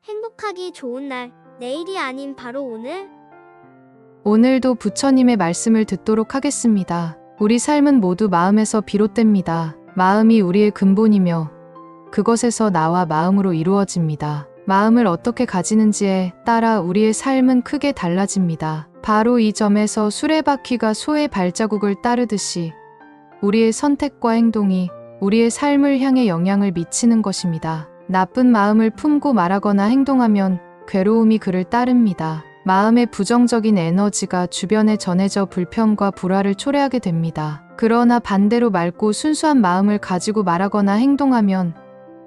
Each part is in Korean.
행복하기 좋은 날, 내일이 아닌 바로 오늘. 오늘도 부처님의 말씀을 듣도록 하겠습니다. 우리 삶은 모두 마음에서 비롯됩니다. 마음이 우리의 근본이며 그것에서 나와 마음으로 이루어집니다. 마음을 어떻게 가지는지에 따라 우리의 삶은 크게 달라집니다. 바로 이 점에서 수레바퀴가 소의 발자국을 따르듯이 우리의 선택과 행동이 우리의 삶을 향해 영향을 미치는 것입니다. 나쁜 마음을 품고 말하거나 행동하면 괴로움이 그를 따릅니다. 마음의 부정적인 에너지가 주변에 전해져 불평과 불화를 초래하게 됩니다. 그러나 반대로 맑고 순수한 마음을 가지고 말하거나 행동하면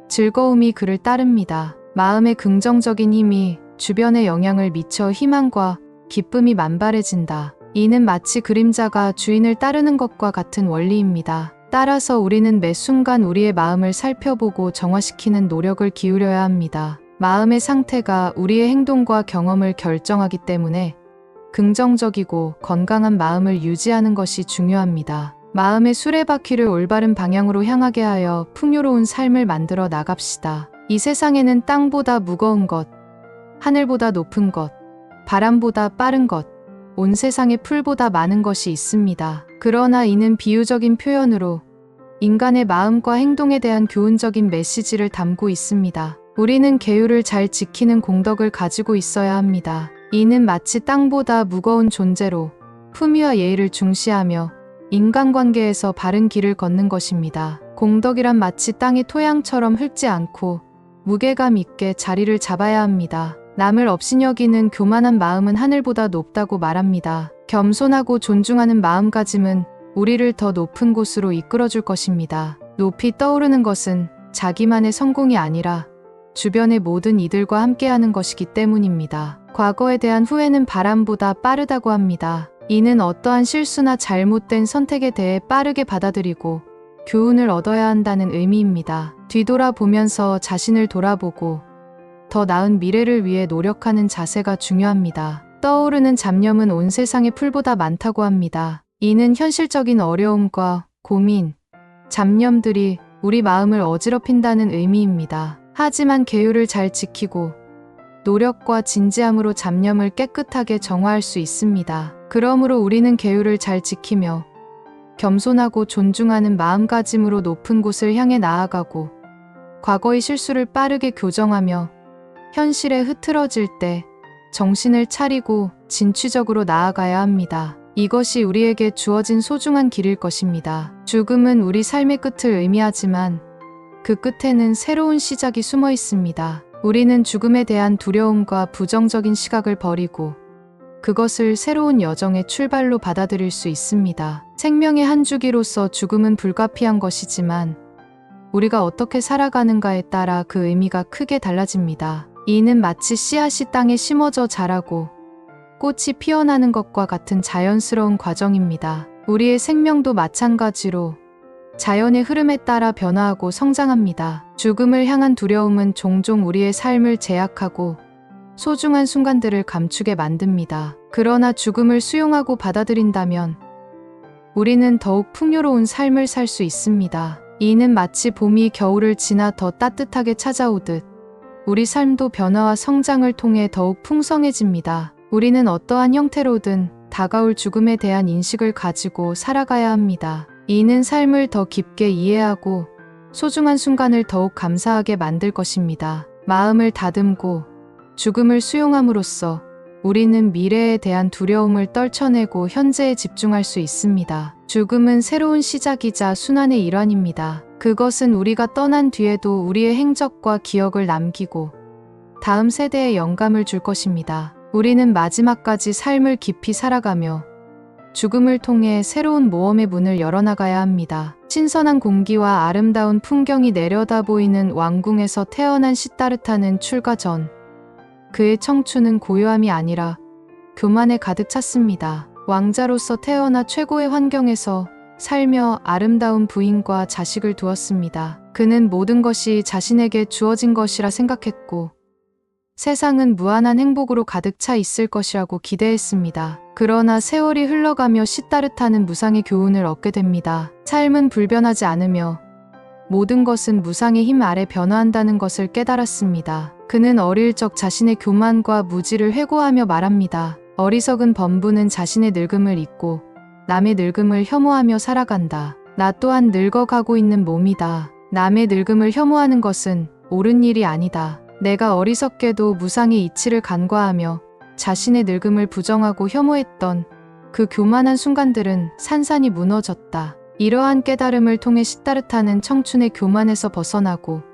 즐거움이 그를 따릅니다. 마음의 긍정적인 힘이 주변에 영향을 미쳐 희망과 기쁨이 만발해진다. 이는 마치 그림자가 주인을 따르는 것과 같은 원리입니다. 따라서 우리는 매 순간 우리의 마음을 살펴보고 정화시키는 노력을 기울여야 합니다. 마음의 상태가 우리의 행동과 경험을 결정하기 때문에 긍정적이고 건강한 마음을 유지하는 것이 중요합니다. 마음의 수레바퀴를 올바른 방향으로 향하게 하여 풍요로운 삶을 만들어 나갑시다. 이 세상에는 땅보다 무거운 것, 하늘보다 높은 것, 바람보다 빠른 것, 온 세상에 풀보다 많은 것이 있습니다. 그러나 이는 비유적인 표현으로 인간의 마음과 행동에 대한 교훈적인 메시지를 담고 있습니다. 우리는 계율을 잘 지키는 공덕을 가지고 있어야 합니다. 이는 마치 땅보다 무거운 존재로 품위와 예의를 중시하며 인간관계에서 바른 길을 걷는 것입니다. 공덕이란 마치 땅의 토양처럼 흙지 않고 무게감 있게 자리를 잡아야 합니다. 남을 업신여기는 교만한 마음은 하늘보다 높다고 말합니다. 겸손하고 존중하는 마음가짐은 우리를 더 높은 곳으로 이끌어줄 것입니다. 높이 떠오르는 것은 자기만의 성공이 아니라 주변의 모든 이들과 함께하는 것이기 때문입니다. 과거에 대한 후회는 바람보다 빠르다고 합니다. 이는 어떠한 실수나 잘못된 선택에 대해 빠르게 받아들이고 교훈을 얻어야 한다는 의미입니다. 뒤돌아보면서 자신을 돌아보고 더 나은 미래를 위해 노력하는 자세가 중요합니다. 떠오르는 잡념은 온 세상의 풀보다 많다고 합니다. 이는 현실적인 어려움과 고민, 잡념들이 우리 마음을 어지럽힌다는 의미입니다. 하지만 계율을 잘 지키고 노력과 진지함으로 잡념을 깨끗하게 정화할 수 있습니다. 그러므로 우리는 계율을 잘 지키며 겸손하고 존중하는 마음가짐으로 높은 곳을 향해 나아가고 과거의 실수를 빠르게 교정하며 현실에 흐트러질 때 정신을 차리고 진취적으로 나아가야 합니다. 이것이 우리에게 주어진 소중한 길일 것입니다. 죽음은 우리 삶의 끝을 의미하지만 그 끝에는 새로운 시작이 숨어 있습니다. 우리는 죽음에 대한 두려움과 부정적인 시각을 버리고 그것을 새로운 여정의 출발로 받아들일 수 있습니다. 생명의 한 주기로서 죽음은 불가피한 것이지만 우리가 어떻게 살아가는가에 따라 그 의미가 크게 달라집니다. 이는 마치 씨앗이 땅에 심어져 자라고 꽃이 피어나는 것과 같은 자연스러운 과정입니다. 우리의 생명도 마찬가지로 자연의 흐름에 따라 변화하고 성장합니다. 죽음을 향한 두려움은 종종 우리의 삶을 제약하고 소중한 순간들을 감추게 만듭니다. 그러나 죽음을 수용하고 받아들인다면 우리는 더욱 풍요로운 삶을 살 수 있습니다. 이는 마치 봄이 겨울을 지나 더 따뜻하게 찾아오듯 우리 삶도 변화와 성장을 통해 더욱 풍성해집니다. 우리는 어떠한 형태로든 다가올 죽음에 대한 인식을 가지고 살아가야 합니다. 이는 삶을 더 깊게 이해하고 소중한 순간을 더욱 감사하게 만들 것입니다. 마음을 다듬고 죽음을 수용함으로써 우리는 미래에 대한 두려움을 떨쳐내고 현재에 집중할 수 있습니다. 죽음은 새로운 시작이자 순환의 일환입니다. 그것은 우리가 떠난 뒤에도 우리의 행적과 기억을 남기고 다음 세대에 영감을 줄 것입니다. 우리는 마지막까지 삶을 깊이 살아가며 죽음을 통해 새로운 모험의 문을 열어나가야 합니다. 신선한 공기와 아름다운 풍경이 내려다 보이는 왕궁에서 태어난 시다르타는 출가 전 그의 청춘은 고요함이 아니라 교만에 가득 찼습니다. 왕자로서 태어나 최고의 환경에서 살며 아름다운 부인과 자식을 두었습니다. 그는 모든 것이 자신에게 주어진 것이라 생각했고 세상은 무한한 행복으로 가득 차 있을 것이라고 기대했습니다. 그러나 세월이 흘러가며 시다르타는 무상의 교훈을 얻게 됩니다. 삶은 불변하지 않으며 모든 것은 무상의 힘 아래 변화한다는 것을 깨달았습니다. 그는 어릴 적 자신의 교만과 무지를 회고하며 말합니다. 어리석은 범부는 자신의 늙음을 잊고 남의 늙음을 혐오하며 살아간다. 나 또한 늙어가고 있는 몸이다. 남의 늙음을 혐오하는 것은 옳은 일이 아니다. 내가 어리석게도 무상의 이치를 간과하며 자신의 늙음을 부정하고 혐오했던 그 교만한 순간들은 산산이 무너졌다. 이러한 깨달음을 통해 시다르타는 청춘의 교만에서 벗어나고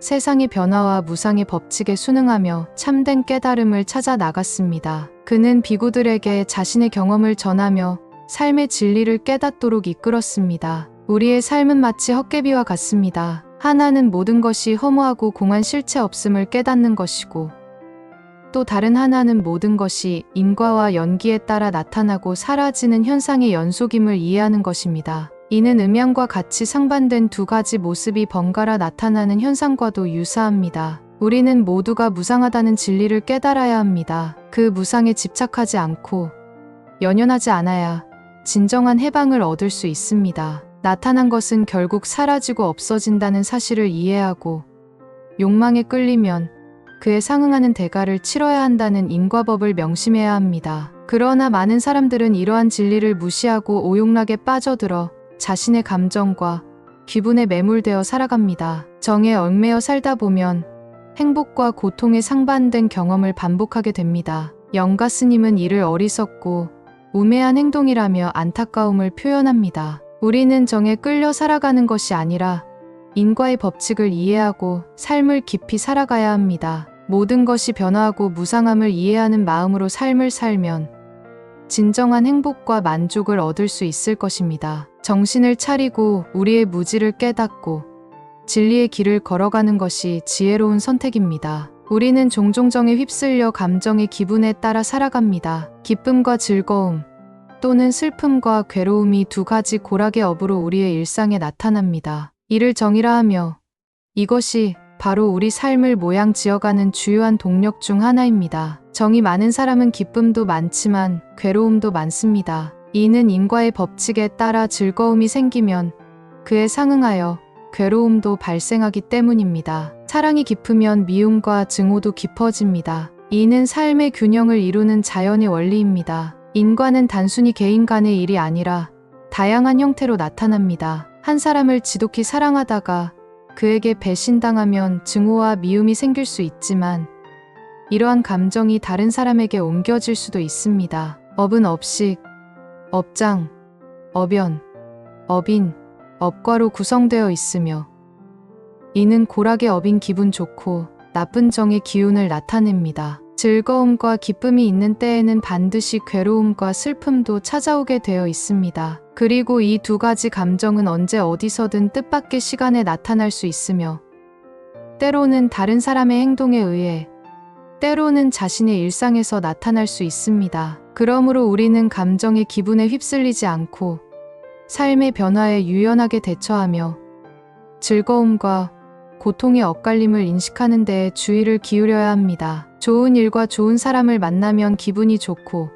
세상의 변화와 무상의 법칙에 순응하며 참된 깨달음을 찾아 나갔습니다. 그는 비구들에게 자신의 경험을 전하며 삶의 진리를 깨닫도록 이끌었습니다. 우리의 삶은 마치 헛개비와 같습니다. 하나는 모든 것이 허무하고 공한 실체 없음을 깨닫는 것이고, 또 다른 하나는 모든 것이 인과와 연기에 따라 나타나고 사라지는 현상의 연속임을 이해하는 것입니다. 이는 음양과 같이 상반된 두 가지 모습이 번갈아 나타나는 현상과도 유사합니다. 우리는 모두가 무상하다는 진리를 깨달아야 합니다. 그 무상에 집착하지 않고 연연하지 않아야 진정한 해방을 얻을 수 있습니다. 나타난 것은 결국 사라지고 없어진다는 사실을 이해하고 욕망에 끌리면 그에 상응하는 대가를 치러야 한다는 인과법을 명심해야 합니다. 그러나 많은 사람들은 이러한 진리를 무시하고 오용락에 빠져들어 자신의 감정과 기분에 매몰되어 살아갑니다. 정에 얽매여 살다 보면 행복과 고통의 상반된 경험을 반복하게 됩니다. 영가 스님은 이를 어리석고 우매한 행동이라며 안타까움을 표현합니다. 우리는 정에 끌려 살아가는 것이 아니라 인과의 법칙을 이해하고 삶을 깊이 살아가야 합니다. 모든 것이 변화하고 무상함을 이해하는 마음으로 삶을 살면 진정한 행복과 만족을 얻을 수 있을 것입니다. 정신을 차리고 우리의 무지를 깨닫고 진리의 길을 걸어가는 것이 지혜로운 선택입니다. 우리는 종종 정에 휩쓸려 감정의 기분에 따라 살아갑니다. 기쁨과 즐거움 또는 슬픔과 괴로움이 두 가지 고락의 업으로 우리의 일상에 나타납니다. 이를 정이라 하며 이것이 바로 우리 삶을 모양 지어가는 주요한 동력 중 하나입니다. 정이 많은 사람은 기쁨도 많지만 괴로움도 많습니다. 이는 인과의 법칙에 따라 즐거움이 생기면 그에 상응하여 괴로움도 발생하기 때문입니다. 사랑이 깊으면 미움과 증오도 깊어집니다. 이는 삶의 균형을 이루는 자연의 원리입니다. 인과는 단순히 개인 간의 일이 아니라 다양한 형태로 나타납니다. 한 사람을 지독히 사랑하다가 그에게 배신당하면 증오와 미움이 생길 수 있지만 이러한 감정이 다른 사람에게 옮겨질 수도 있습니다. 업은 업식, 업장, 업연, 업인, 업과로 구성되어 있으며 이는 고락의 업인 기분 좋고 나쁜 정의 기운을 나타냅니다. 즐거움과 기쁨이 있는 때에는 반드시 괴로움과 슬픔도 찾아오게 되어 있습니다. 그리고 이 두 가지 감정은 언제 어디서든 뜻밖의 시간에 나타날 수 있으며 때로는 다른 사람의 행동에 의해 때로는 자신의 일상에서 나타날 수 있습니다. 그러므로 우리는 감정의 기분에 휩쓸리지 않고 삶의 변화에 유연하게 대처하며 즐거움과 고통의 엇갈림을 인식하는 데에 주의를 기울여야 합니다. 좋은 일과 좋은 사람을 만나면 기분이 좋고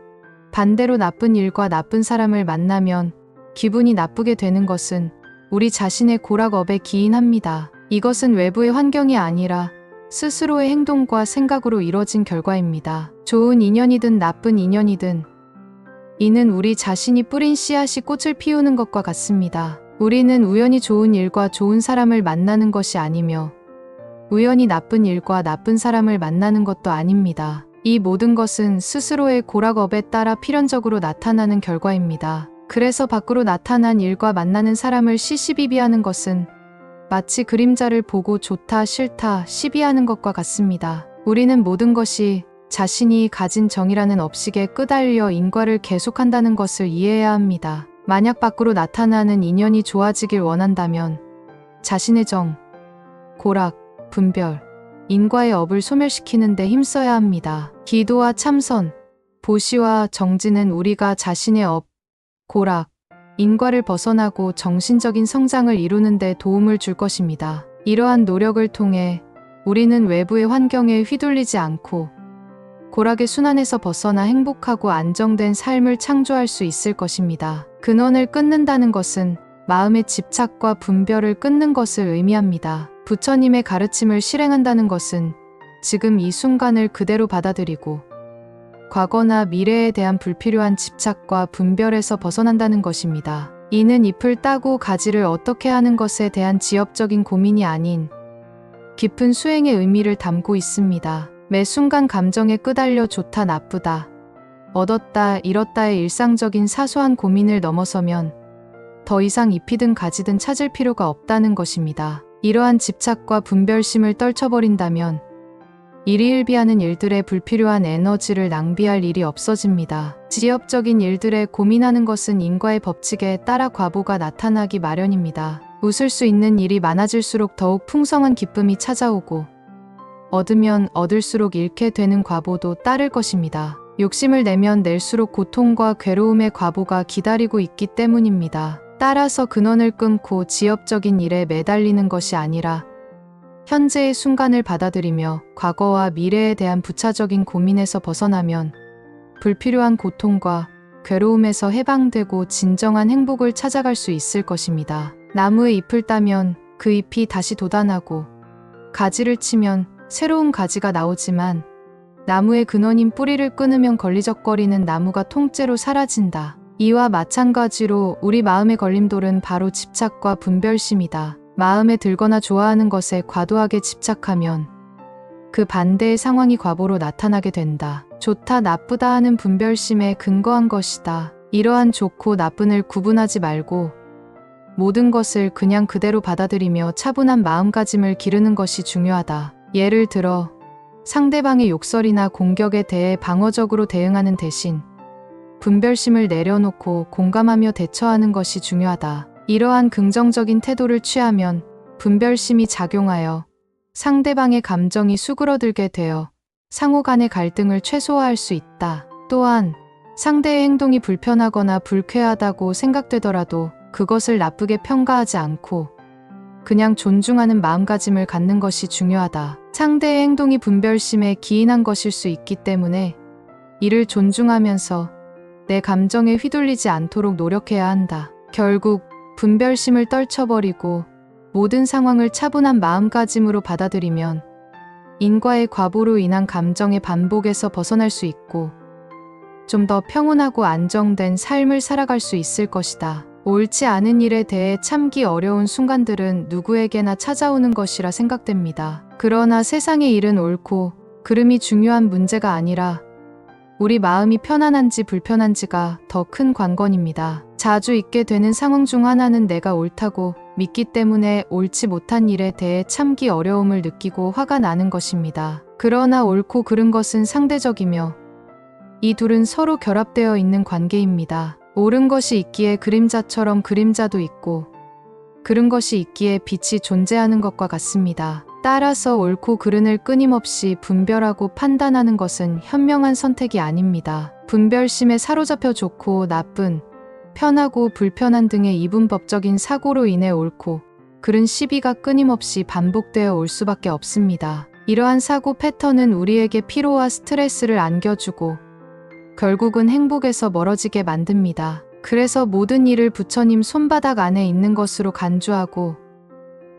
반대로 나쁜 일과 나쁜 사람을 만나면 기분이 나쁘게 되는 것은 우리 자신의 고락업에 기인합니다. 이것은 외부의 환경이 아니라 스스로의 행동과 생각으로 이뤄진 결과입니다. 좋은 인연이든 나쁜 인연이든 이는 우리 자신이 뿌린 씨앗이 꽃을 피우는 것과 같습니다. 우리는 우연히 좋은 일과 좋은 사람을 만나는 것이 아니며 우연히 나쁜 일과 나쁜 사람을 만나는 것도 아닙니다. 이 모든 것은 스스로의 고락업에 따라 필연적으로 나타나는 결과입니다. 그래서 밖으로 나타난 일과 만나는 사람을 시시비비하는 것은 마치 그림자를 보고 좋다 싫다 시비하는 것과 같습니다. 우리는 모든 것이 자신이 가진 정이라는 업식에 끄달려 인과를 계속한다는 것을 이해해야 합니다. 만약 밖으로 나타나는 인연이 좋아지길 원한다면 자신의 정, 고락, 분별, 인과의 업을 소멸시키는 데 힘써야 합니다. 기도와 참선, 보시와 정진은 우리가 자신의 업, 고락, 인과를 벗어나고 정신적인 성장을 이루는 데 도움을 줄 것입니다. 이러한 노력을 통해 우리는 외부의 환경에 휘둘리지 않고 고락의 순환에서 벗어나 행복하고 안정된 삶을 창조할 수 있을 것입니다. 근원을 끊는다는 것은 마음의 집착과 분별을 끊는 것을 의미합니다. 부처님의 가르침을 실행한다는 것은 지금 이 순간을 그대로 받아들이고 과거나 미래에 대한 불필요한 집착과 분별에서 벗어난다는 것입니다. 이는 잎을 따고 가지를 어떻게 하는 것에 대한 지엽적인 고민이 아닌 깊은 수행의 의미를 담고 있습니다. 매 순간 감정에 끄달려 좋다 나쁘다, 얻었다 잃었다의 일상적인 사소한 고민을 넘어서면 더 이상 잎이든 가지든 찾을 필요가 없다는 것입니다. 이러한 집착과 분별심을 떨쳐버린다면 일희일비하는 일들에 불필요한 에너지를 낭비할 일이 없어집니다. 지엽적인 일들에 고민하는 것은 인과의 법칙에 따라 과보가 나타나기 마련입니다. 웃을 수 있는 일이 많아질수록 더욱 풍성한 기쁨이 찾아오고 얻으면 얻을수록 잃게 되는 과보도 따를 것입니다. 욕심을 내면 낼수록 고통과 괴로움의 과보가 기다리고 있기 때문입니다. 따라서 근원을 끊고 지엽적인 일에 매달리는 것이 아니라 현재의 순간을 받아들이며 과거와 미래에 대한 부차적인 고민에서 벗어나면 불필요한 고통과 괴로움에서 해방되고 진정한 행복을 찾아갈 수 있을 것입니다. 나무의 잎을 따면 그 잎이 다시 돋아나고 가지를 치면 새로운 가지가 나오지만 나무의 근원인 뿌리를 끊으면 걸리적거리는 나무가 통째로 사라진다. 이와 마찬가지로 우리 마음의 걸림돌은 바로 집착과 분별심이다. 마음에 들거나 좋아하는 것에 과도하게 집착하면 그 반대의 상황이 과보로 나타나게 된다. 좋다 나쁘다 하는 분별심에 근거한 것이다. 이러한 좋고 나쁜을 구분하지 말고 모든 것을 그냥 그대로 받아들이며 차분한 마음가짐을 기르는 것이 중요하다. 예를 들어 상대방의 욕설이나 공격에 대해 방어적으로 대응하는 대신 분별심을 내려놓고 공감하며 대처하는 것이 중요하다. 이러한 긍정적인 태도를 취하면 분별심이 작용하여 상대방의 감정이 수그러들게 되어 상호 간의 갈등을 최소화할 수 있다. 또한 상대의 행동이 불편하거나 불쾌하다고 생각되더라도 그것을 나쁘게 평가하지 않고 그냥 존중하는 마음가짐을 갖는 것이 중요하다. 상대의 행동이 분별심에 기인한 것일 수 있기 때문에 이를 존중하면서 내 감정에 휘둘리지 않도록 노력해야 한다. 결국 분별심을 떨쳐버리고 모든 상황을 차분한 마음가짐으로 받아들이면 인과의 과보로 인한 감정의 반복에서 벗어날 수 있고 좀 더 평온하고 안정된 삶을 살아갈 수 있을 것이다. 옳지 않은 일에 대해 참기 어려운 순간들은 누구에게나 찾아오는 것이라 생각됩니다. 그러나 세상의 일은 옳고 그름이 중요한 문제가 아니라 우리 마음이 편안한지 불편한지가 더 큰 관건입니다. 자주 있게 되는 상황 중 하나는 내가 옳다고 믿기 때문에 옳지 못한 일에 대해 참기 어려움을 느끼고 화가 나는 것입니다. 그러나 옳고 그른 것은 상대적이며 이 둘은 서로 결합되어 있는 관계입니다. 옳은 것이 있기에 그림자처럼 그림자도 있고 그른 것이 있기에 빛이 존재하는 것과 같습니다. 따라서 옳고 그른을 끊임없이 분별하고 판단하는 것은 현명한 선택이 아닙니다. 분별심에 사로잡혀 좋고 나쁜, 편하고 불편한 등의 이분법적인 사고로 인해 옳고 그른 시비가 끊임없이 반복되어 올 수밖에 없습니다. 이러한 사고 패턴은 우리에게 피로와 스트레스를 안겨주고 결국은 행복에서 멀어지게 만듭니다. 그래서 모든 일을 부처님 손바닥 안에 있는 것으로 간주하고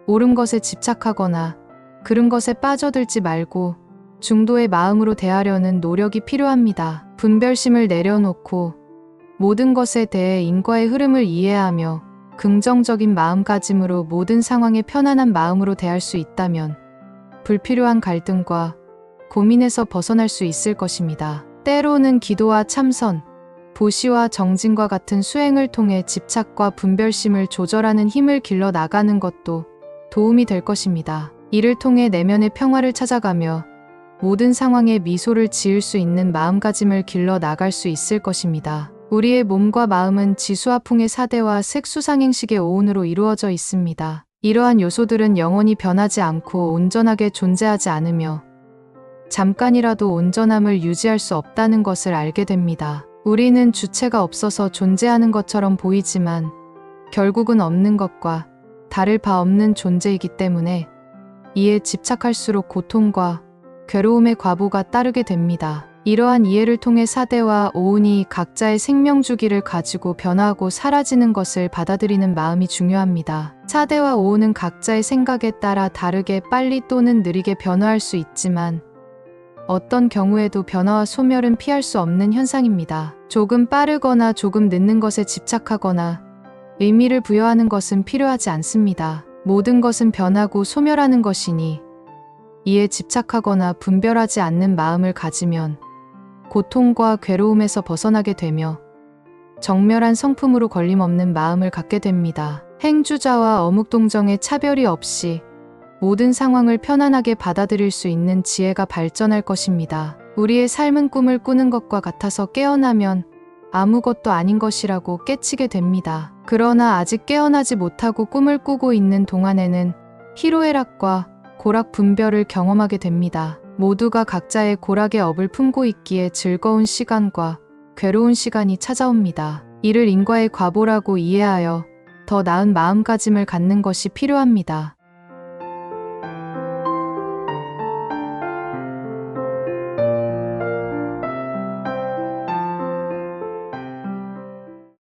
옳은 것에 집착하거나 그른 것에 빠져들지 말고 중도의 마음으로 대하려는 노력이 필요합니다. 분별심을 내려놓고 모든 것에 대해 인과의 흐름을 이해하며 긍정적인 마음가짐으로 모든 상황에 편안한 마음으로 대할 수 있다면 불필요한 갈등과 고민에서 벗어날 수 있을 것입니다. 때로는 기도와 참선, 보시와 정진과 같은 수행을 통해 집착과 분별심을 조절하는 힘을 길러 나가는 것도 도움이 될 것입니다. 이를 통해 내면의 평화를 찾아가며 모든 상황에 미소를 지을 수 있는 마음가짐을 길러 나갈 수 있을 것입니다. 우리의 몸과 마음은 지수화풍의 사대와 색수상행식의 오운으로 이루어져 있습니다. 이러한 요소들은 영원히 변하지 않고 온전하게 존재하지 않으며 잠깐이라도 온전함을 유지할 수 없다는 것을 알게 됩니다. 우리는 주체가 없어서 존재하는 것처럼 보이지만 결국은 없는 것과 다를 바 없는 존재이기 때문에 이에 집착할수록 고통과 괴로움의 과보가 따르게 됩니다. 이러한 이해를 통해 사대와 오운이 각자의 생명 주기를 가지고 변화하고 사라지는 것을 받아들이는 마음이 중요합니다. 사대와 오운은 각자의 생각에 따라 다르게 빨리 또는 느리게 변화할 수 있지만 어떤 경우에도 변화와 소멸은 피할 수 없는 현상입니다. 조금 빠르거나 조금 늦는 것에 집착하거나 의미를 부여하는 것은 필요하지 않습니다. 모든 것은 변하고 소멸하는 것이니 이에 집착하거나 분별하지 않는 마음을 가지면 고통과 괴로움에서 벗어나게 되며 정멸한 성품으로 걸림없는 마음을 갖게 됩니다. 행주자와 어묵동정의 차별이 없이 모든 상황을 편안하게 받아들일 수 있는 지혜가 발전할 것입니다. 우리의 삶은 꿈을 꾸는 것과 같아서 깨어나면 아무것도 아닌 것이라고 깨치게 됩니다. 그러나 아직 깨어나지 못하고 꿈을 꾸고 있는 동안에는 희로애락과 고락 분별을 경험하게 됩니다. 모두가 각자의 고락의 업을 품고 있기에 즐거운 시간과 괴로운 시간이 찾아옵니다. 이를 인과의 과보라고 이해하여 더 나은 마음가짐을 갖는 것이 필요합니다.